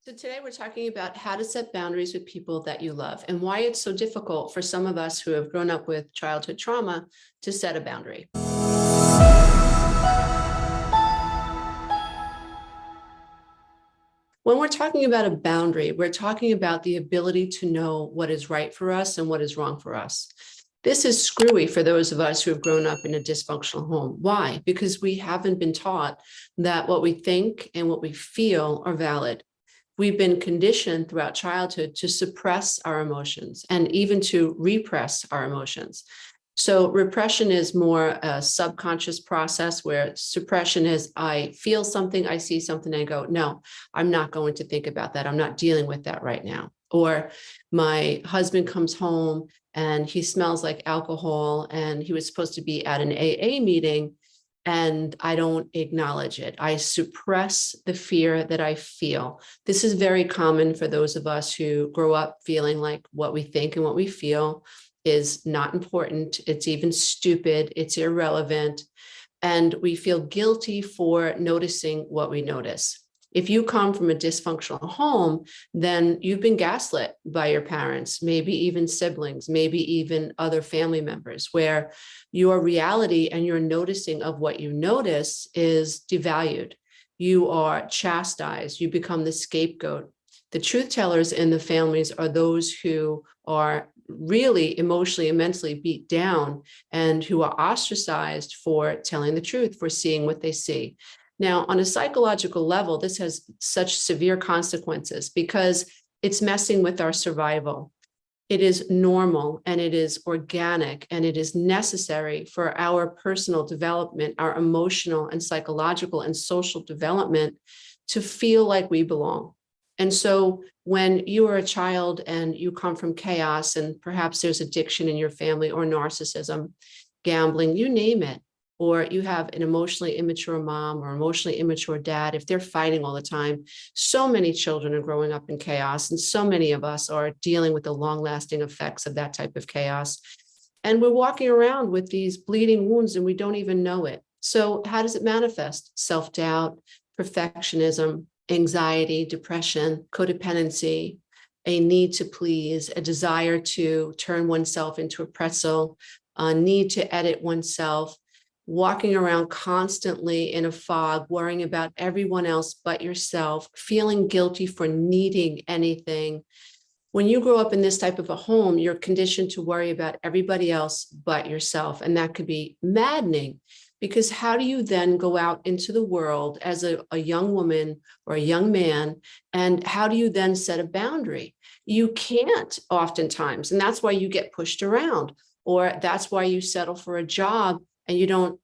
So today we're talking about how to set boundaries with people that you love and why it's so difficult for some of us who have grown up with childhood trauma to set a boundary. When we're talking about a boundary, we're talking about the ability to know what is right for us and what is wrong for us. This is screwy for those of us who have grown up in a dysfunctional home. Why? Because we haven't been taught that what we think and what we feel are valid. We've been conditioned throughout childhood to suppress our emotions and even to repress our emotions. So repression is more a subconscious process, where suppression is I feel something, I see something, and I go, no, I'm not going to think about that. I'm not dealing with that right now. Or my husband comes home and he smells like alcohol and he was supposed to be at an AA meeting, and I don't acknowledge it. I suppress the fear that I feel. This is very common for those of us who grow up feeling like what we think and what we feel is not important. It's even stupid. It's irrelevant. And we feel guilty for noticing what we notice. If you come from a dysfunctional home, then you've been gaslit by your parents, maybe even siblings, maybe even other family members, where your reality and your noticing of what you notice is devalued. You are chastised. You become the scapegoat. The truth tellers in the families are those who are really emotionally and mentally beat down and who are ostracized for telling the truth, for seeing what they see. Now, on a psychological level, this has such severe consequences because it's messing with our survival. It is normal and it is organic and it is necessary for our personal development, our emotional and psychological and social development to feel like we belong. And so when you are a child and you come from chaos and perhaps there's addiction in your family or narcissism, gambling, you name it, or you have an emotionally immature mom or emotionally immature dad, if they're fighting all the time, so many children are growing up in chaos, and so many of us are dealing with the long-lasting effects of that type of chaos. And we're walking around with these bleeding wounds and we don't even know it. So how does it manifest? Self-doubt, perfectionism, anxiety, depression, codependency, a need to please, a desire to turn oneself into a pretzel, a need to edit oneself, walking around constantly in a fog, worrying about everyone else but yourself, feeling guilty for needing anything. When you grow up in this type of a home, you're conditioned to worry about everybody else but yourself. And that could be maddening, because how do you then go out into the world as a young woman or a young man? And how do you then set a boundary? You can't oftentimes. And that's why you get pushed around, or that's why you settle for a job and you don't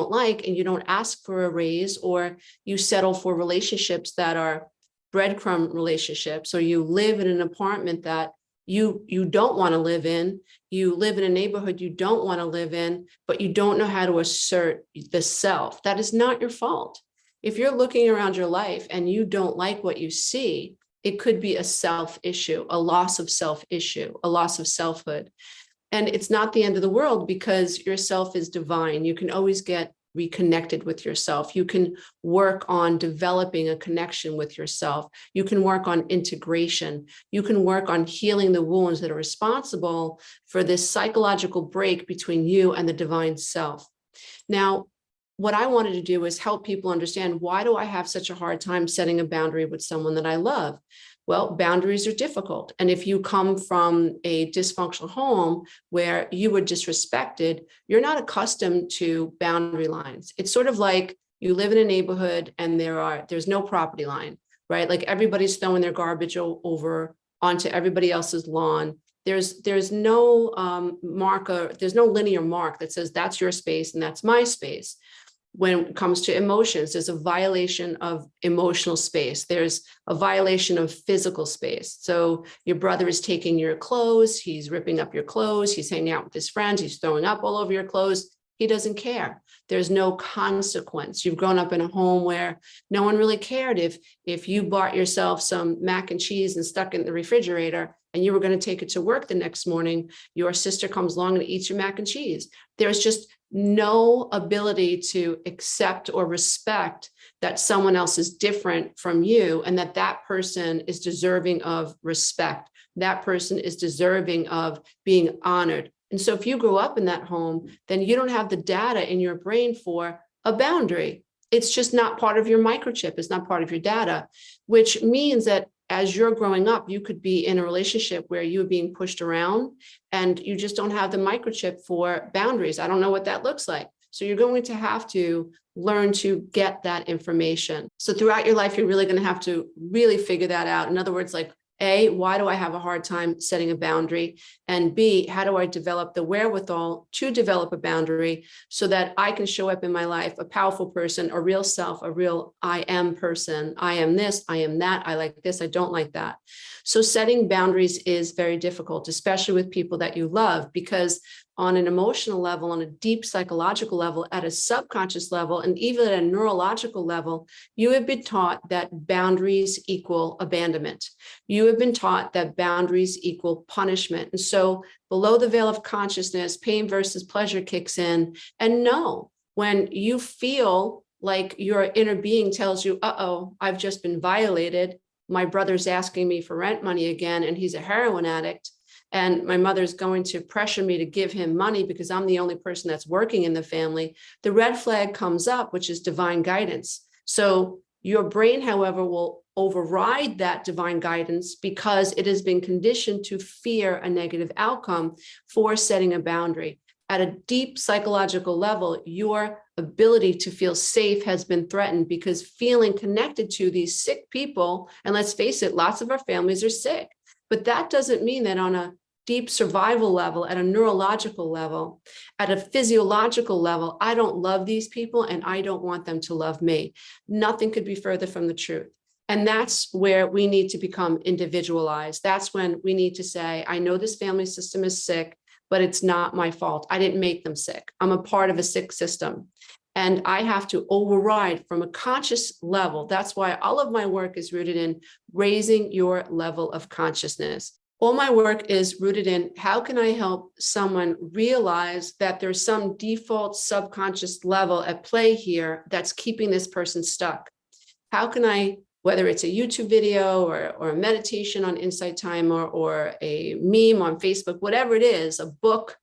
like, and you don't ask for a raise, or you settle for relationships that are breadcrumb relationships, or you live in an apartment that you don't want to live in. You live in a neighborhood you don't want to live in, but you don't know how to assert the self. That is not your fault. If you're looking around your life and you don't like what you see, it could be a self issue, a loss of self issue, a loss of selfhood. And it's not the end of the world, because yourself is divine. You can always get reconnected with yourself. You can work on developing a connection with yourself. You can work on integration. You can work on healing the wounds that are responsible for this psychological break between you and the divine self. Now, what I wanted to do is help people understand, why do I have such a hard time setting a boundary with someone that I love? Well, boundaries are difficult. And if you come from a dysfunctional home where you were disrespected, you're not accustomed to boundary lines. It's sort of like you live in a neighborhood and there's no property line, right? Like everybody's throwing their garbage over onto everybody else's lawn. There's no marker, there's no linear mark that says that's your space and that's my space. When it comes to emotions, there's a violation of emotional space. There's a violation of physical space. So your brother is taking your clothes, he's ripping up your clothes, he's hanging out with his friends, he's throwing up all over your clothes. He doesn't care. There's no consequence. You've grown up in a home where no one really cared if you bought yourself some mac and cheese and stuck it in the refrigerator and you were going to take it to work the next morning, your sister comes along and eats your mac and cheese. There's just no ability to accept or respect that someone else is different from you and that that person is deserving of respect. That person is deserving of being honored. And so if you grew up in that home, then you don't have the data in your brain for a boundary. It's just not part of your microchip. It's not part of your data, which means that as you're growing up, you could be in a relationship where you're being pushed around and you just don't have the microchip for boundaries. I don't know what that looks like. So you're going to have to learn to get that information. So throughout your life, you're really going to have to really figure that out. In other words, like, A, why do I have a hard time setting a boundary? And B, how do I develop the wherewithal to develop a boundary so that I can show up in my life a powerful person, a real self, a real I am person. I am this, I am that, I like this, I don't like that. So setting boundaries is very difficult, especially with people that you love, because on an emotional level, on a deep psychological level, at a subconscious level, and even at a neurological level, you have been taught that boundaries equal abandonment. You have been taught that boundaries equal punishment. And so below the veil of consciousness, pain versus pleasure kicks in. And no, when you feel like your inner being tells you, uh-oh, I've just been violated. My brother's asking me for rent money again, and he's a heroin addict. And my mother's going to pressure me to give him money because I'm the only person that's working in the family. The red flag comes up, which is divine guidance. So your brain, however, will override that divine guidance because it has been conditioned to fear a negative outcome for setting a boundary. At a deep psychological level, your ability to feel safe has been threatened because feeling connected to these sick people, and let's face it, lots of our families are sick. But that doesn't mean that on a deep survival level, at a neurological level, at a physiological level, I don't love these people and I don't want them to love me. Nothing could be further from the truth. And that's where we need to become individualized. That's when we need to say, I know this family system is sick, but it's not my fault. I didn't make them sick. I'm a part of a sick system. And I have to override from a conscious level. That's why all of my work is rooted in raising your level of consciousness. All my work is rooted in how can I help someone realize that there's some default subconscious level at play here that's keeping this person stuck. How can I, whether it's a YouTube video or a meditation on Insight Time or a meme on Facebook, whatever it is, a book,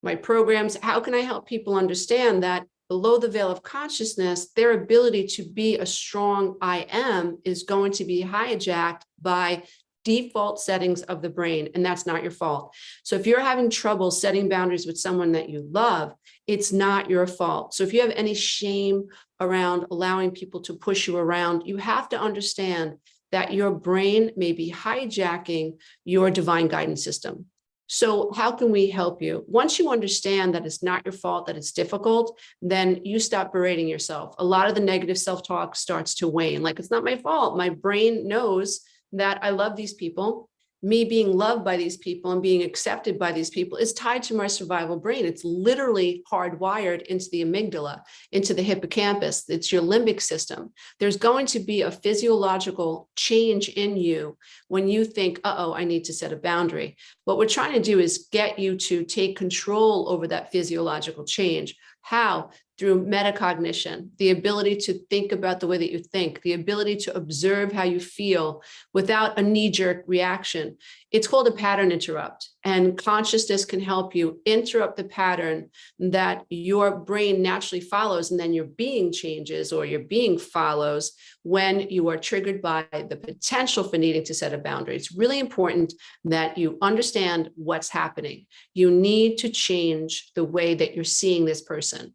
my programs, how can I help people understand that below the veil of consciousness, their ability to be a strong I am is going to be hijacked by default settings of the brain, and that's not your fault. So if you're having trouble setting boundaries with someone that you love, it's not your fault. So if you have any shame around allowing people to push you around, you have to understand that your brain may be hijacking your divine guidance system. So how can we help you? Once you understand that it's not your fault, that it's difficult, then you stop berating yourself. A lot of the negative self-talk starts to wane. Like, it's not my fault. My brain knows that I love these people. Me being loved by these people and being accepted by these people is tied to my survival brain. It's literally hardwired into the amygdala, into the hippocampus. It's your limbic system. There's going to be a physiological change in you when you think, uh-oh, I need to set a boundary. What we're trying to do is get you to take control over that physiological change. How? Through metacognition, the ability to think about the way that you think, the ability to observe how you feel without a knee-jerk reaction. It's called a pattern interrupt, and consciousness can help you interrupt the pattern that your brain naturally follows, and then your being changes or your being follows when you are triggered by the potential for needing to set a boundary. It's really important that you understand what's happening. You need to change the way that you're seeing this person.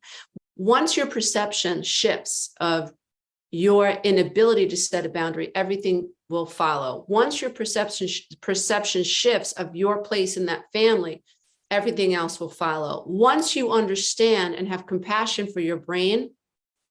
Once your perception shifts of your inability to set a boundary, everything will follow. Once your perception shifts of your place in that family, everything else will follow. Once you understand and have compassion for your brain,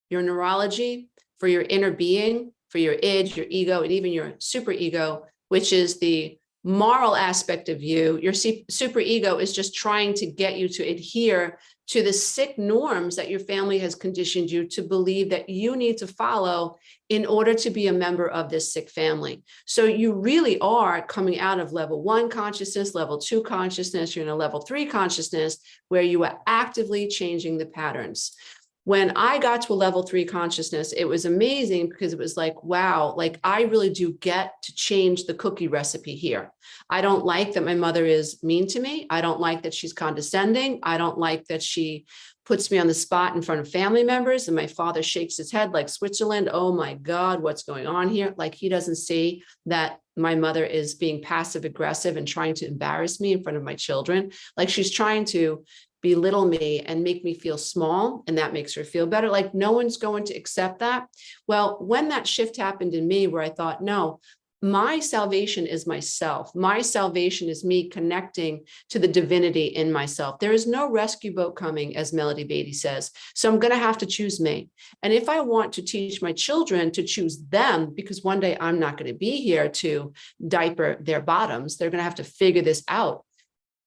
your neurology, for your inner being, for your id, your ego, and even your superego, which is the moral aspect of you, your superego is just trying to get you to adhere to the sick norms that your family has conditioned you to believe that you need to follow in order to be a member of this sick family. So you really are coming out of level 1 consciousness, level 2 consciousness, you're in a level 3 consciousness where you are actively changing the patterns. When I got to a level 3 consciousness, it was amazing because it was like, wow, like I really do get to change the cookie recipe here. I don't like that my mother is mean to me. I don't like that she's condescending. I don't like that she puts me on the spot in front of family members and my father shakes his head like Switzerland. Oh my God, what's going on here? Like he doesn't see that my mother is being passive aggressive and trying to embarrass me in front of my children. Like she's trying to belittle me and make me feel small, and that makes her feel better. Like no one's going to accept that. Well, when that shift happened in me where I thought, no, my salvation is myself. My salvation is me connecting to the divinity in myself. There is no rescue boat coming, as Melody Beatty says. So I'm going to have to choose me. And if I want to teach my children to choose them, because one day I'm not going to be here to diaper their bottoms, they're going to have to figure this out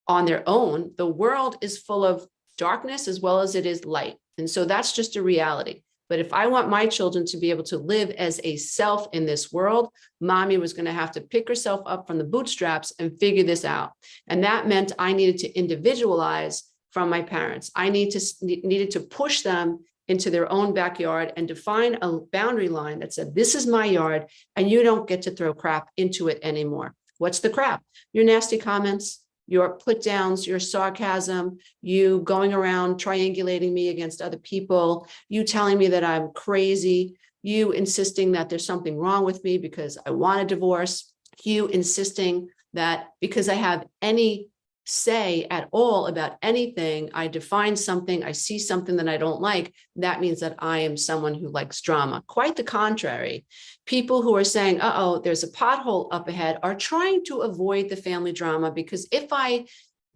on their own. The world is full of darkness as well as it is light. And so that's just a reality. But if I want my children to be able to live as a self in this world, mommy was going to have to pick herself up from the bootstraps and figure this out. And that meant I needed to individualize from my parents. I needed to push them into their own backyard and define a boundary line that said, this is my yard and you don't get to throw crap into it anymore. What's the crap? Your nasty comments, your put downs, your sarcasm, you going around triangulating me against other people, you telling me that I'm crazy, you insisting that there's something wrong with me because I want a divorce, you insisting that because I have any say at all about anything, I define something, I see something that I don't like, that means that I am someone who likes drama. Quite the contrary. People who are saying, uh-oh, there's a pothole up ahead are trying to avoid the family drama, because if I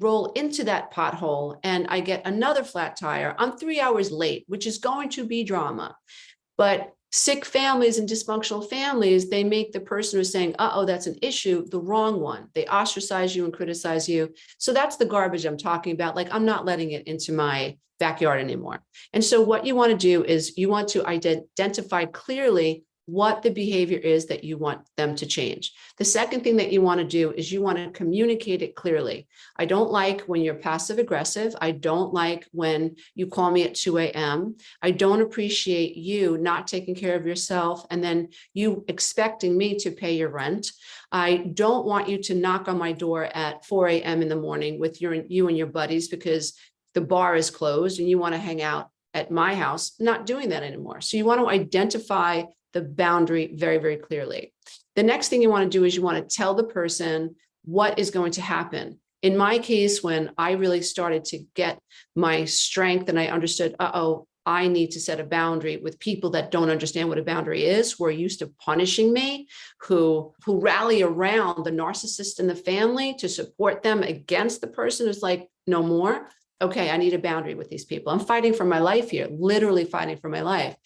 roll into that pothole and I get another flat tire, I'm 3 hours late, which is going to be drama. But sick families and dysfunctional families, they make the person who's saying, uh-oh, that's an issue, the wrong one. They ostracize you and criticize you. So that's the garbage I'm talking about. Like, I'm not letting it into my backyard anymore. And so what you want to do is you want to identify clearly what the behavior is that you want them to change. The second thing that you want to do is you want to communicate it clearly. I don't like when you're passive aggressive. I don't like when you call me at 2 a.m. I don't appreciate you not taking care of yourself and then you expecting me to pay your rent. I don't want you to knock on my door at 4 a.m. in the morning with you and your buddies because the bar is closed and you want to hang out at my house. Not doing that anymore. So you want to identify the boundary very, very clearly. The next thing you want to do is you want to tell the person what is going to happen. In my case, when I really started to get my strength and I understood, uh-oh, I need to set a boundary with people that don't understand what a boundary is, who are used to punishing me, who rally around the narcissist in the family to support them against the person who's like, no more. Okay, I need a boundary with these people. I'm fighting for my life here, literally fighting for my life.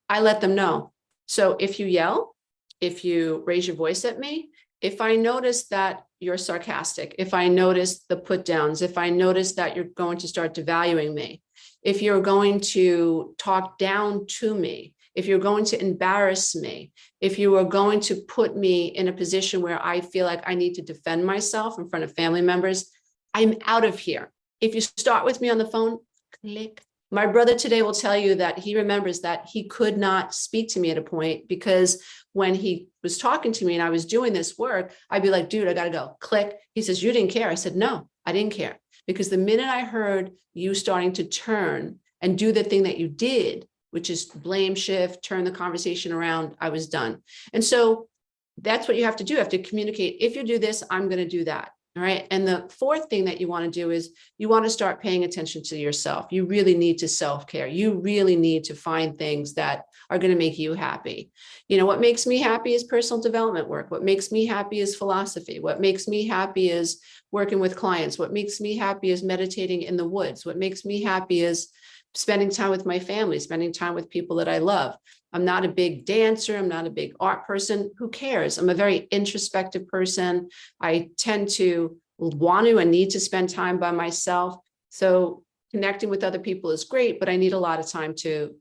I let them know. So if you yell, if you raise your voice at me, if I notice that you're sarcastic, if I notice the put downs, if I notice that you're going to start devaluing me, if you're going to talk down to me, if you're going to embarrass me, if you are going to put me in a position where I feel like I need to defend myself in front of family members, I'm out of here. If you start with me on the phone, click. My brother today will tell you that he remembers that he could not speak to me at a point because when he was talking to me and I was doing this work, I'd be like, dude, I got to go. Click. He says, you didn't care. I said, no, I didn't care. Because the minute I heard you starting to turn and do the thing that you did, which is blame shift, turn the conversation around, I was done. And so that's what you have to do. You have to communicate. If you do this, I'm going to do that. All right. And the fourth thing that you want to do is you want to start paying attention to yourself. You really need to self-care. You really need to find things that are going to make you happy. You know, what makes me happy is personal development work. What makes me happy is philosophy. What makes me happy is working with clients. What makes me happy is meditating in the woods. What makes me happy is spending time with my family, spending time with people that I love. I'm not a big dancer. I'm not a big art person. Who cares? I'm a very introspective person. I tend to want to and need to spend time by myself. So connecting with other people is great, but I need a lot of time to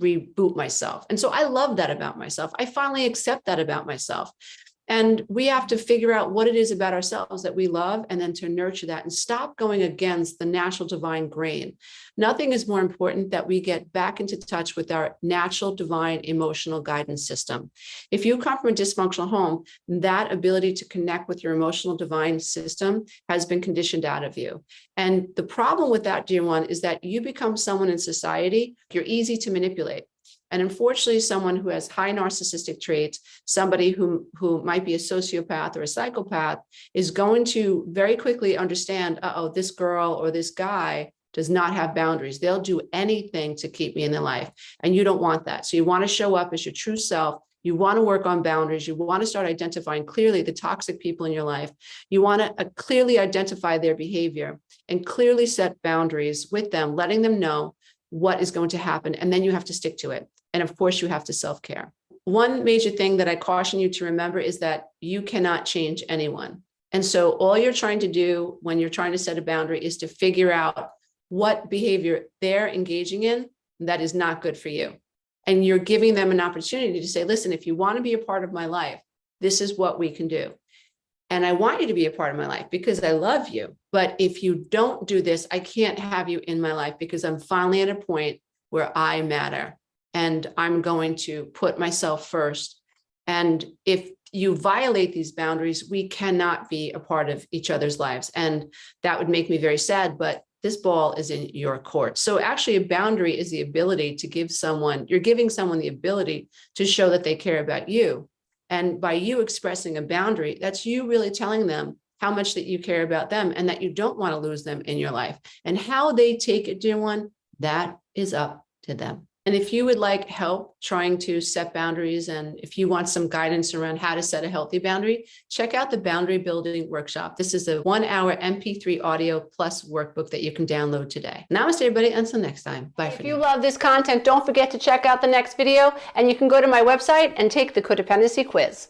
reboot myself. And so I love that about myself. I finally accept that about myself. And we have to figure out what it is about ourselves that we love and then to nurture that and stop going against the natural divine grain. Nothing is more important that we get back into touch with our natural divine emotional guidance system. If you come from a dysfunctional home, that ability to connect with your emotional divine system has been conditioned out of you. And the problem with that, dear one, is that you become someone in society, you're easy to manipulate. And unfortunately, someone who has high narcissistic traits, somebody who might be a sociopath or a psychopath, is going to very quickly understand, uh-oh, this girl or this guy does not have boundaries. They'll do anything to keep me in their life. And you don't want that. So you want to show up as your true self. You want to work on boundaries. You want to start identifying clearly the toxic people in your life. You want to clearly identify their behavior and clearly set boundaries with them, letting them know what is going to happen. And then you have to stick to it. And of course, you have to self-care. One major thing that I caution you to remember is that you cannot change anyone. And so all you're trying to do when you're trying to set a boundary is to figure out what behavior they're engaging in that is not good for you. And you're giving them an opportunity to say, listen, if you want to be a part of my life, this is what we can do. And I want you to be a part of my life because I love you. But if you don't do this, I can't have you in my life because I'm finally at a point where I matter. And I'm going to put myself first. And if you violate these boundaries, we cannot be a part of each other's lives. And that would make me very sad, but this ball is in your court. So actually a boundary is the ability to give someone, you're giving someone the ability to show that they care about you. And by you expressing a boundary, that's you really telling them how much that you care about them and that you don't want to lose them in your life. And how they take it, dear one, that is up to them. And if you would like help trying to set boundaries, and if you want some guidance around how to set a healthy boundary, check out the Boundary Building Workshop. This is a 1-hour MP3 audio plus workbook that you can download today. Namaste, everybody. Until next time. Bye for now. If you love this content, don't forget to check out the next video, and you can go to my website and take the codependency quiz.